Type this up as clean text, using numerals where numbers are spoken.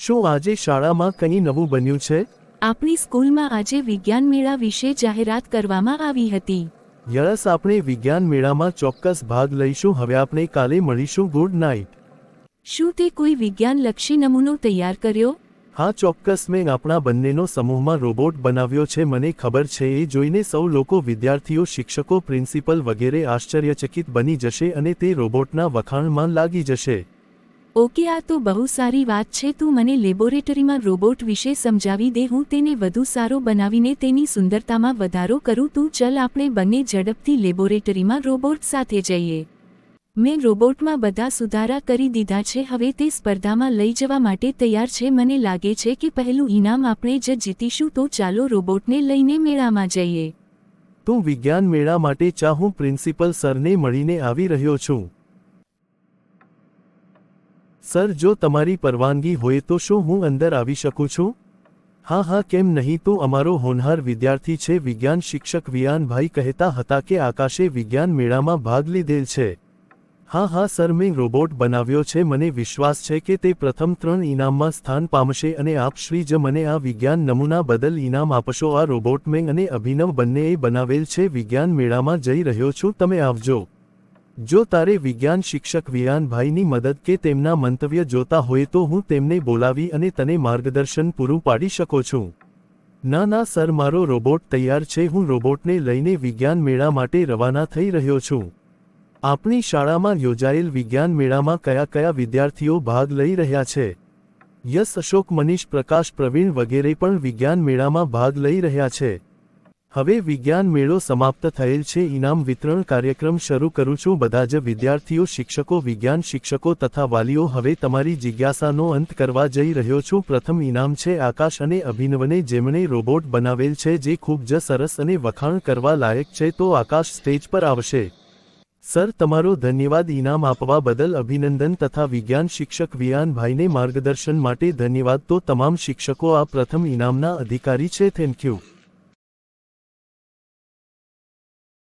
શું આજે શાળામાં કંઈ નવું બન્યું છે? આપણી સ્કૂલમાં આજે વિજ્ઞાન મેળા વિશે જાહેરાત કરવામાં આવી હતી. યસ, આપણે વિજ્ઞાન મેળામાં ચોક્કસ ભાગ લઈશું. હવે આપણે કાલે મળીશું. Good night. શું તે કોઈ વિજ્ઞાનલક્ષી નમૂનો તૈયાર કર્યો? હા ચોક્કસ, મેં આપણા બંનેનો સમૂહમાં રોબોટ બનાવ્યો છે. મને ખબર છે એ જોઈને સૌ લોકો, વિદ્યાર્થીઓ, શિક્ષકો, પ્રિન્સિપલ વગેરે આશ્ચર્યચકિત બની જશે અને તે રોબોટના વખાણમાં લાગી જશે. ઓકે, આ તો બહુ સારી વાત છે. તું મને લેબોરેટરીમાં રોબોટ વિશે સમજાવી દે. હું તેને વધુ સારો બનાવીને તેની સુંદરતામાં વધારો કરું. તું ચલ, આપણે બંને ઝડપથી લેબોરેટરીમાં રોબોટ સાથે જઈએ. મેં રોબોટમાં બધા સુધારા કરી દીધા છે. હવે તે સ્પર્ધામાં લઈ જવા માટે તૈયાર છે. મને લાગે છે કે પહેલું ઇનામ આપણે જ જીતીશું. તો ચાલો રોબોટને લઈને મેળામાં જઈએ. તું વિજ્ઞાન મેળા માટે ચા? હું પ્રિન્સિપલ સરને મળીને આવી રહ્યો છું. સર, જો તમારી પરવાનગી હોય તો શું હું અંદર આવી શકું છું? હા હા, કેમ નહીં. તું અમારો હોનહાર વિદ્યાર્થી છે. વિજ્ઞાન શિક્ષક વિયાનભાઈ કહેતા હતા કે આકાશે વિજ્ઞાન મેળામાં ભાગ લીધેલ છે. હા હા સર, મેં રોબોટ બનાવ્યો છે. મને વિશ્વાસ છે કે તે પ્રથમ 3 ઇનામમાં સ્થાન પામશે અને આપ શ્રી જ મને આ વિજ્ઞાન નમૂના બદલ ઇનામ આપશો. આ રોબોટ મેં અને અભિનવ બંનેએ બનાવેલ છે. વિજ્ઞાન મેળામાં જઈ રહ્યો છું, તમે આવજો. જો તારે વિજ્ઞાન શિક્ષક વિયાનભાઈની મદદ કે તેમના મંતવ્ય જોતા હોય તો હું તેમને બોલાવી અને તને માર્ગદર્શન પૂરું પાડી શકો છું. ના ના સર, મારો રોબોટ તૈયાર છે. હું રોબોટને લઈને વિજ્ઞાન મેળા માટે રવાના થઈ રહ્યો છું. આપણી શાળામાં યોજાયેલ વિજ્ઞાન મેળામાં કયા કયા વિદ્યાર્થીઓ ભાગ લઈ રહ્યા છે? યસ, અશોક, મનીષ, પ્રકાશ, પ્રવીણ વગેરે પણ વિજ્ઞાન મેળામાં ભાગ લઈ રહ્યા છે. હવે વિજ્ઞાન મેળો સમાપ્ત થયેલ છે. ઇનામ વિતરણ કાર્યક્રમ શરૂ કરું છું. બધા જ વિદ્યાર્થીઓ, શિક્ષકો, વિજ્ઞાન શિક્ષકો તથા વાલીઓ, હવે તમારી જિજ્ઞાસાનો અંત કરવા જઈ રહ્યો છું. પ્રથમ ઇનામ છે આકાશ અને અભિનવને, જેમણે રોબોટ બનાવેલ છે જે ખૂબ જ સરસ અને વખાણ કરવા લાયક છે. તો આકાશ સ્ટેજ પર આવશે. સર, તમારો ધન્યવાદ. ઇનામ આપવા બદલ અભિનંદન તથા વિજ્ઞાન શિક્ષક વિયાનભાઈને માર્ગદર્શન માટે ધન્યવાદ. તો તમામ શિક્ષકો આ પ્રથમ ઇનામના અધિકારી છે. Thank you.